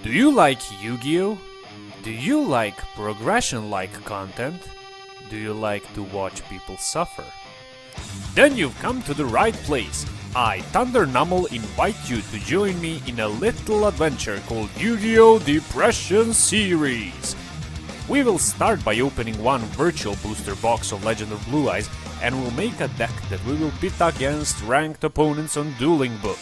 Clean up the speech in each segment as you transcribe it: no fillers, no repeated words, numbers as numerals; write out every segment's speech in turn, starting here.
Do you like Yu-Gi-Oh? Do you like progression-like content? Do you like to watch people suffer? Then you've come to the right place. I, Thundernumel, invite you to join me in a little adventure called Yu-Gi-Oh! Depression Series. We will start by opening one virtual booster box of Legend of Blue Eyes and we'll make a deck that we will pit against ranked opponents on Dueling Book.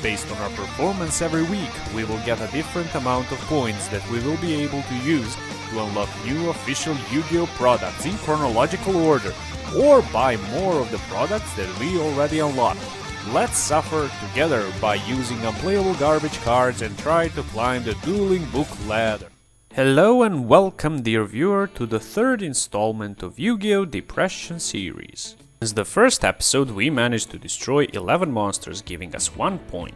Based on our performance every week, we will get a different amount of points that we will be able to use to unlock new official Yu-Gi-Oh! Products in chronological order, or buy more of the products that we already unlocked. Let's suffer together by using unplayable garbage cards and try to climb the Dueling Book ladder. Hello and welcome, dear viewer, to the third installment of Yu-Gi-Oh! Depression Series. Since the first episode, we managed to destroy 11 monsters, giving us 1 point.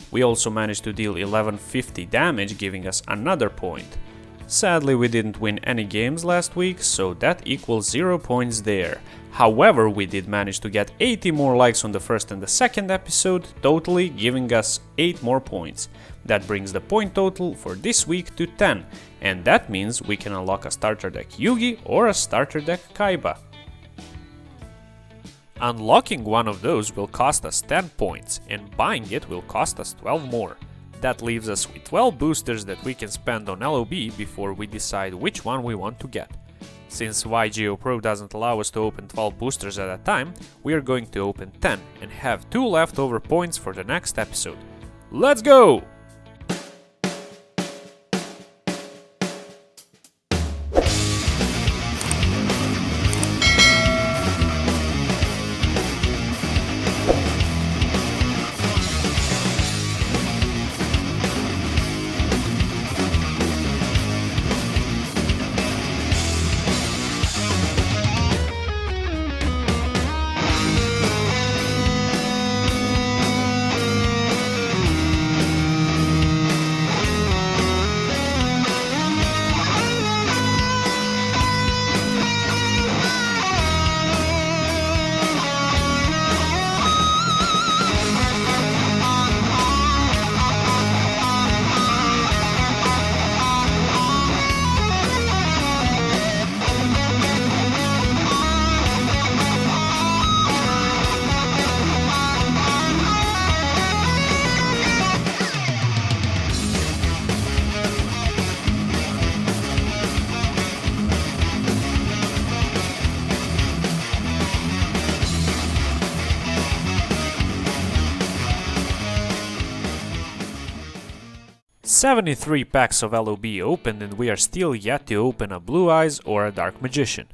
We also managed to deal 1150 damage, giving us another point. Sadly, we didn't win any games last week, so that equals 0 points there. However, we did manage to get 80 more likes on the first and the second episode, totally giving us 8 more points. That brings the point total for this week to 10, and that means we can unlock a starter deck Yugi or a starter deck Kaiba. Unlocking one of those will cost us 10 points, and buying it will cost us 12 more. That leaves us with 12 boosters that we can spend on LOB before we decide which one we want to get. Since YUGIOH Pro doesn't allow us to open 12 boosters at a time, we are going to open 10 and have 2 leftover points for the next episode. Let's go! "73 packs of LOB opened and we are still yet to open a Blue Eyes or a Dark Magician.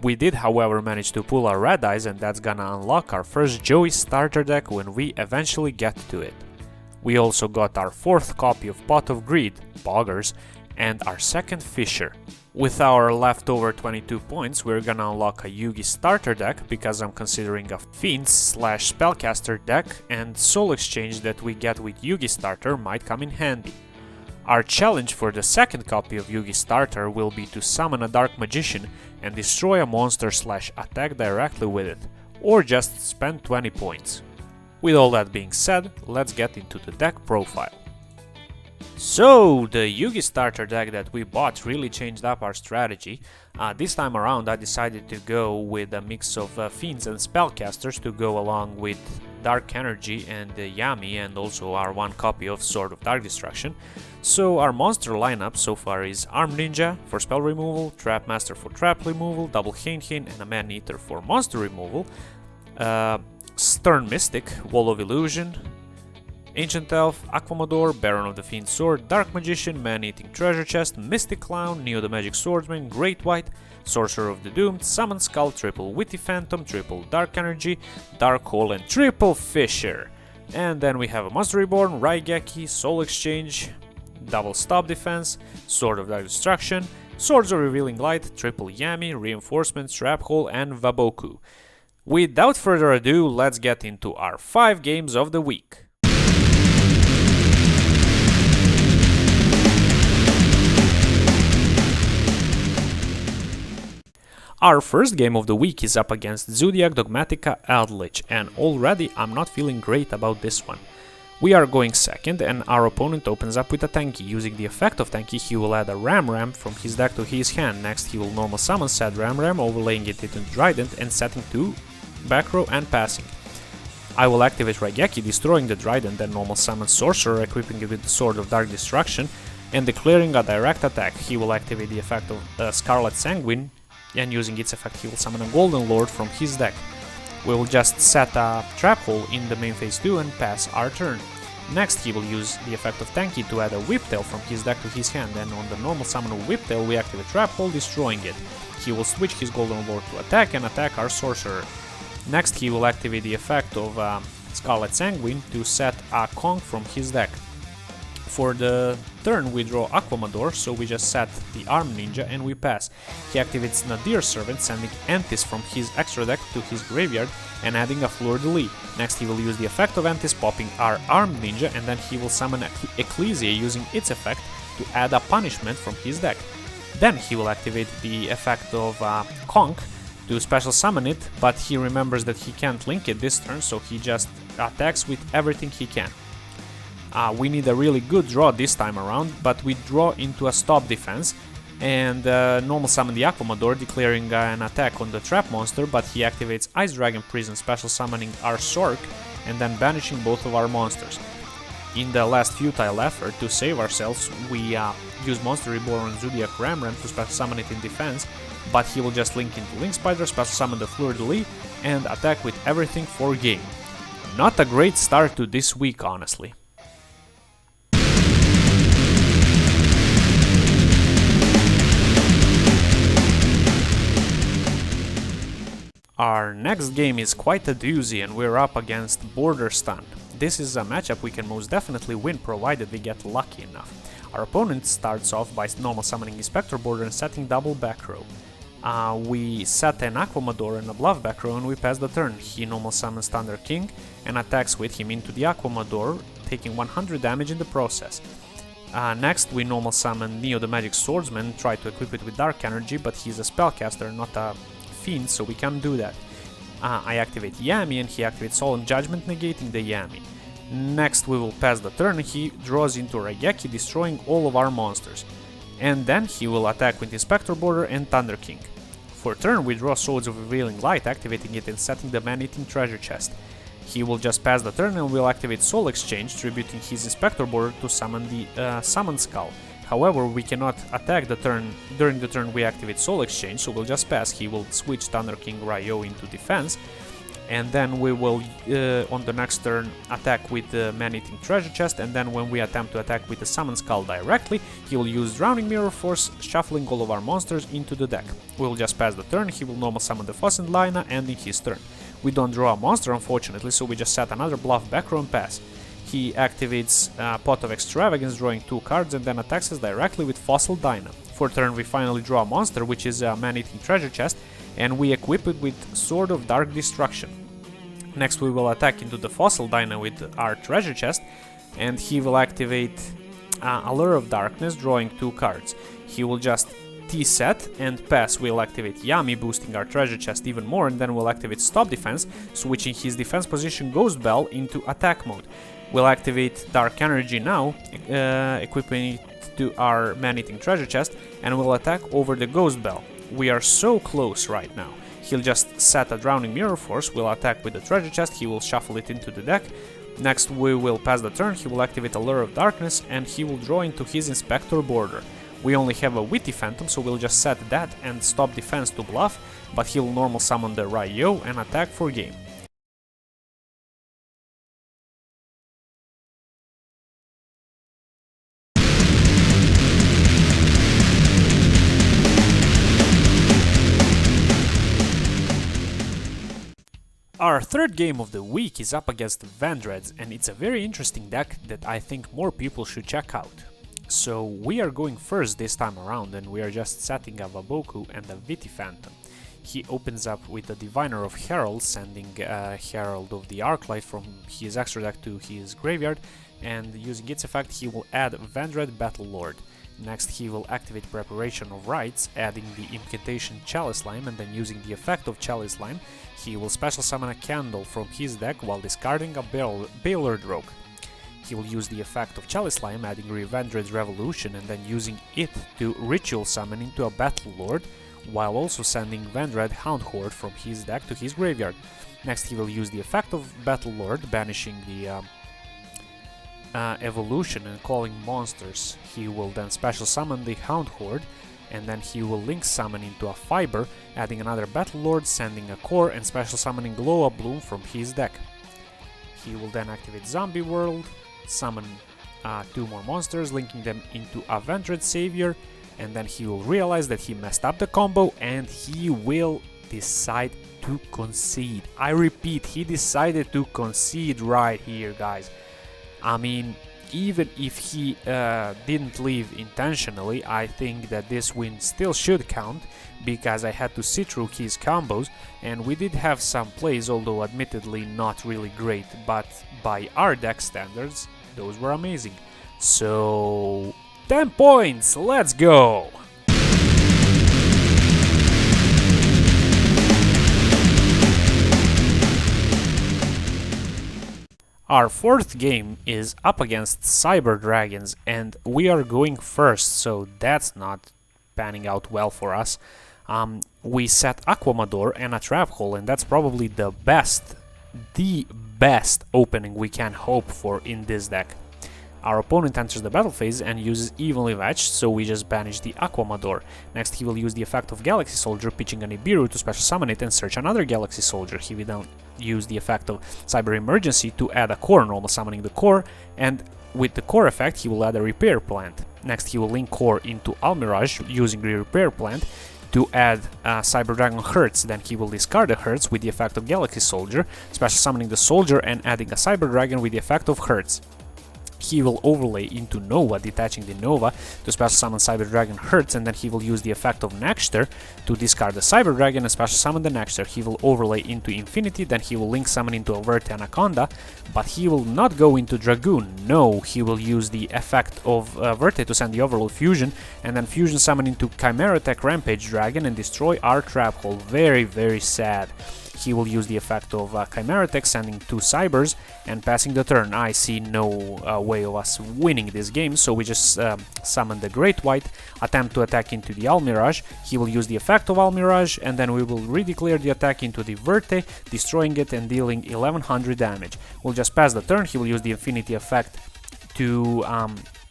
We did however manage to pull our Red Eyes, and that's gonna unlock our first Joey starter deck when we eventually get to it. We also got our 4th copy of Pot of Greed, Boggers, and our 2nd Fisher. With our leftover 22 points, we're gonna unlock a Yugi starter deck because I'm considering a Fiends/Spellcaster deck, and Soul Exchange that we get with Yugi starter might come in handy. Our challenge for the 2nd copy of Yugi starter will be to summon a Dark Magician and destroy a monster/attack directly with it, or just spend 20 points. With all that being said, let's get into the deck profile. So, the Yugi starter deck that we bought really changed up our strategy. This time around I decided to go with a mix of Fiends and Spellcasters to go along with Dark Energy and Yami, and also our 1 copy of Sword of Dark Destruction. So our monster lineup so far is Arm Ninja for spell removal, Trap Master for trap removal, Double Hain and a Man Eater for monster removal, Stern Mystic, Wall of Illusion, Ancient Elf, Aquamador, Baron of the Fiend Sword, Dark Magician, Man-Eating Treasure Chest, Mystic Clown, Neo the Magic Swordsman, Great White, Sorcerer of the Doomed, Summon Skull, Triple Witty Phantom, Triple Dark Energy, Dark Hole, and Triple Fisher. And then we have a Monster Reborn, Raigeki, Soul Exchange, Double Stop Defense, Sword of Dark Destruction, Swords of Revealing Light, Triple Yami, Reinforcements, Trap Hole, and Vaboku. Without further ado, let's get into our 5 games of the week. Our first game of the week is up against Zoodiac Dogmatica Eldritch, and already I'm not feeling great about this one. We are going second, and our opponent opens up with a Tanky. Using the effect of Tanky, he will add a Ram from his deck to his hand. Next, he will normal summon said Ram, overlaying it into Trident and setting to back row and passing. I will activate Raigeki, destroying the Trident, then normal summon Sorcerer, equipping it with the Sword of Dark Destruction, and declaring a direct attack. He will activate the effect of Scarlet Sanguine, and using its effect, he will summon a Golden Lord from his deck. We will just set a Trap Hole in the main phase 2 and pass our turn. Next, he will use the effect of Tanky to add a Whiptail from his deck to his hand, and on the normal summon of Whiptail, we activate Trap Hole, destroying it. He will switch his Golden Lord to attack and attack our Sorcerer. Next, he will activate the effect of Scarlet Sanguine to set a Conch from his deck. For the turn, we draw Aquamador, so we just set the Armed Ninja and we pass. He activates Nadir Servant, sending Antis from his extra deck to his graveyard and adding a Fleur-de-Lis. Next, he will use the effect of Antis, popping our Armed Ninja, and then he will summon Ecclesia using its effect to add a punishment from his deck. Then he will activate the effect of Conch to special summon it, but he remembers that he can't link it this turn, so he just attacks with everything he can. We need a really good draw this time around, but we draw into a stop defense and normal summon the Aquamador, declaring an attack on the trap monster, but he activates Ice Dragon Prison, special summoning our Sork and then banishing both of our monsters. In the last futile effort to save ourselves, we use Monster Reborn on Zoodiac Ram to special summon it in defense, but he will just link into Link Spider, special summon the Fleur-de-Lis and attack with everything for game. Not a great start to this week, honestly. Our next game is quite a doozy, and we're up against Border Stun. This is a matchup we can most definitely win, provided we get lucky enough. Our opponent starts off by normal summoning Inspector Border and setting double back row. We set an Aquamador and a Bluff back row and we pass the turn. He normal summons Thunder King and attacks with him into the Aquamador, taking 100 damage in the process. Next, we normal summon Neo the Magic Swordsman, try to equip it with Dark Energy, but he's a spellcaster, not a fiend, so we can't do that. I activate Yami and he activates Solemn Judgment, negating the Yami. Next, we will pass the turn. He draws into Raigeki, destroying all of our monsters. And then he will attack with Inspector Border and Thunder King. For turn, we draw Swords of Revealing Light, activating it and setting the Man-Eating Treasure Chest. He will just pass the turn and will activate Soul Exchange, tributing his Inspector Border to summon the Summon Skull. However, we cannot attack the turn during the turn we activate Soul Exchange, so we'll just pass. He will switch Thunder King Ryo into defense, and then we will, on the next turn, attack with the Man-Eating Treasure Chest, and then when we attempt to attack with the Summon Skull directly, he will use Drowning Mirror Force, shuffling all of our monsters into the deck. We will just pass the turn. He will normal summon the Foss and Lina, ending his turn. We don't draw a monster, unfortunately, so we just set another Bluff back row and pass. He activates Pot of Extravagance, drawing 2 cards, and then attacks us directly with Fossil Dyna. For turn, we finally draw a monster, which is a Man-Eating Treasure Chest, and we equip it with Sword of Dark Destruction. Next, we will attack into the Fossil Dyna with our Treasure Chest, and he will activate Allure of Darkness, drawing 2 cards. He will just T-set and pass. We'll activate Yami, boosting our Treasure Chest even more, and then we'll activate Stop Defense, switching his defense position Ghost Bell into attack mode. We'll activate Dark Energy now, equipping it to our Man-Eating Treasure Chest, and we'll attack over the Ghost Bell. We are so close right now. He'll just set a Drowning Mirror Force, we'll attack with the Treasure Chest, he will shuffle it into the deck. Next, we will pass the turn, he will activate Allure of Darkness, and he will draw into his Inspector Border. We only have a Witty Phantom, so we'll just set that and stop defense to bluff, but he'll normal summon the Ryo and attack for game. Our third game of the week is up against Vendreads, and it's a very interesting deck that I think more people should check out. So we are going first this time around, and we are just setting a Vaboku and a Witty Phantom. He opens up with a Diviner of Herald, sending a Herald of the Arclight from his extra deck to his graveyard, and using its effect he will add Vendread Battle Lord. Next, he will activate Preparation of Rites, adding the incantation Chalice Lime, and then using the effect of Chalice Lime, he will special summon a Candle from his deck while discarding a Balor Rogue. He will use the effect of Chalice Slime, adding Vendreads Revolution, and then using it to ritual summon into a Battle Lord, while also sending Vendread Hound Horde from his deck to his graveyard. Next he will use the effect of Battle Lord, banishing the evolution and calling monsters. He will then special summon the Hound Horde, and then he will link summon into a Fiber, adding another Battle Lord, sending a Core, and special summoning Glow Up Bloom from his deck. He will then activate Zombie World, summon 2 more monsters, linking them into a Vendread Savior, and then he will realize that he messed up the combo and he will decide to concede. I repeat, he decided to concede right here, guys. I mean, even if he didn't leave intentionally, I think that this win still should count, because I had to see through his combos, and we did have some plays, although admittedly not really great, but by our deck standards, those were amazing. So, 10 points, let's go! Our 4th game is up against Cyber Dragons, and we are going first, so that's not panning out well for us. We set Aquamador and a Trap Hole, and that's probably the best opening we can hope for in this deck. Our opponent enters the battle phase and uses Evenly Matched, so we just banish the Aquamador. Next he will use the effect of Galaxy Soldier, pitching a Nibiru to special summon it and search another Galaxy Soldier. He will then use the effect of Cyber Emergency to add a Core, normal summoning the Core, and with the Core effect he will add a Repair Plant. Next he will link Core into Almirage using the Repair Plant to add Cyber Dragon Hertz. Then he will discard the Hertz with the effect of Galaxy Soldier, special summoning the Soldier and adding a Cyber Dragon with the effect of Hertz. He will overlay into Nova, detaching the Nova to special summon Cyber Dragon Hertz, and then he will use the effect of Nexter to discard the Cyber Dragon and special summon the Nexter. He will overlay into Infinity, then he will link summon into a Verte Anaconda, but he will not go into Dragoon. No, he will use the effect of Verte to send the Overload Fusion, and then Fusion summon into Chimera Tech Rampage Dragon and destroy our Trap Hole. Very, very sad. He will use the effect of Chimera Tech, sending 2 Cybers and passing the turn. I see no way of us winning this game, so we just summon the Great White, attempt to attack into the Almirage. He will use the effect of Almirage, and then we will redeclare the attack into the Verte, destroying it and dealing 1100 damage. We'll just pass the turn. He will use the Infinity effect to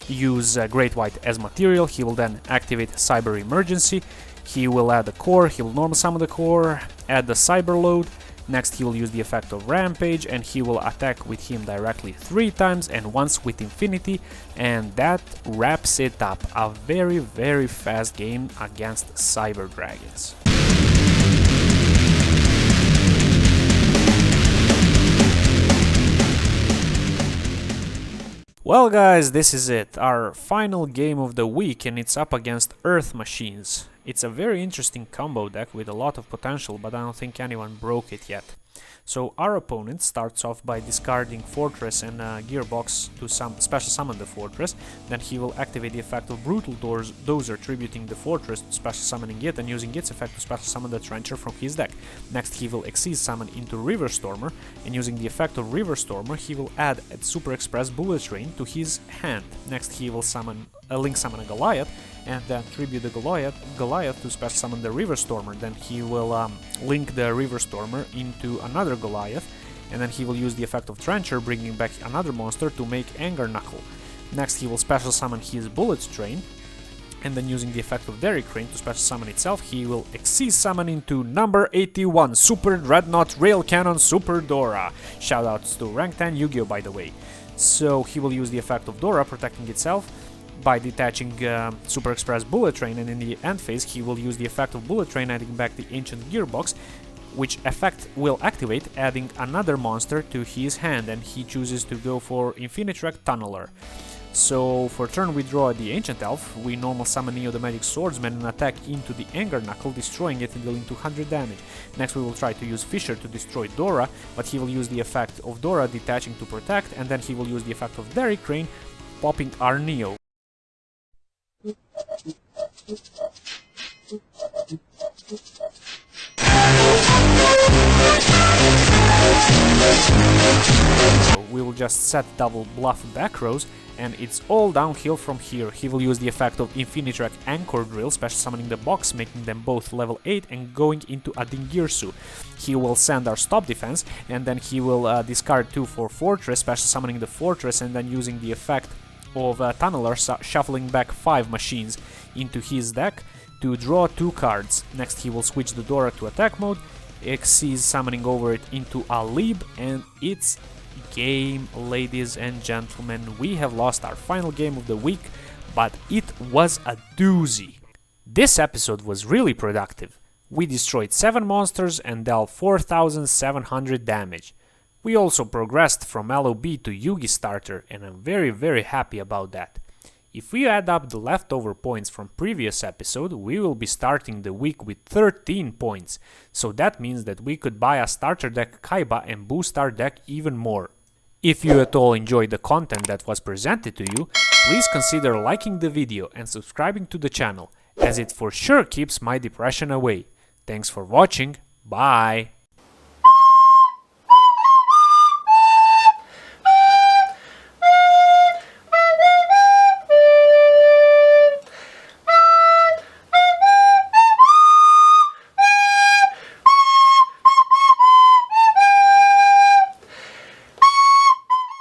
use Great White as material. He will then activate Cyber Emergency. He will add the Core, he will normal summon the Core, add the Cyber Load. Next he will use the effect of Rampage and he will attack with him directly 3 times and once with Infinity, and that wraps it up. A very, very fast game against Cyber Dragons. Well guys, this is it, our final game of the week, and it's up against Earth Machines. It's a very interesting combo deck with a lot of potential, but I don't think anyone broke it yet. So our opponent starts off by discarding Fortress and Gearbox to special summon the Fortress. Then he will activate the effect of Brutal Dozer, tributing the Fortress to special summoning it and using its effect to special summon the Trencher from his deck. Next he will Exceed summon into River Stormer, and using the effect of River Stormer he will add a Super Express Bullet Train to his hand. Next he will link summon a Goliath and then tribute the Goliath to special summon the River Stormer. Then he will link the River Stormer into another Goliath, and then he will use the effect of Trencher, bringing back another monster to make Anger Knuckle. Next he will special summon his Bullet Train, and then using the effect of Derrick Crane to special summon itself, he will Exceed summon into number 81, Super Dreadnought Rail Cannon Super Dora. Shoutouts to Rank 10 Yu-Gi-Oh, by the way. So he will use the effect of Dora, protecting itself by detaching Super Express Bullet Train, and in the end phase he will use the effect of Bullet Train, adding back the Ancient Gearbox, which effect will activate, adding another monster to his hand, and he chooses to go for Infinitrack Tunneler. So for turn we draw the Ancient Elf, we normal summon Neo the Magic Swordsman and attack into the Anger Knuckle, destroying it and dealing 200 damage. Next we will try to use Fisher to destroy Dora, but he will use the effect of Dora, detaching to protect, and then he will use the effect of Derrick Crane, popping our Neo. We will will just set double bluff back rows, and it's all downhill from here. He will use the effect of Infinitrack Anchor Drill, special summoning the box, making them both level 8 and going into a Dingirsu. He will send our stop defense, and then he will discard 2 for Fortress, special summoning the Fortress, and then using the effect of Tunneler, shuffling back 5 machines into his deck to draw 2 cards. Next he will switch the Dora to attack mode, Xyz summoning over it into a Lib, and it's game, ladies and gentlemen. We have lost our final game of the week, but it was a doozy. This episode was really productive. We destroyed 7 monsters and dealt 4,700 damage. We also progressed from LOB to Yugi starter, and I'm very happy about that. If we add up the leftover points from previous episode, we will be starting the week with 13 points, so that means that we could buy a starter deck Kaiba and boost our deck even more. If you at all enjoyed the content that was presented to you, please consider liking the video and subscribing to the channel, as it for sure keeps my depression away. Thanks for watching, bye!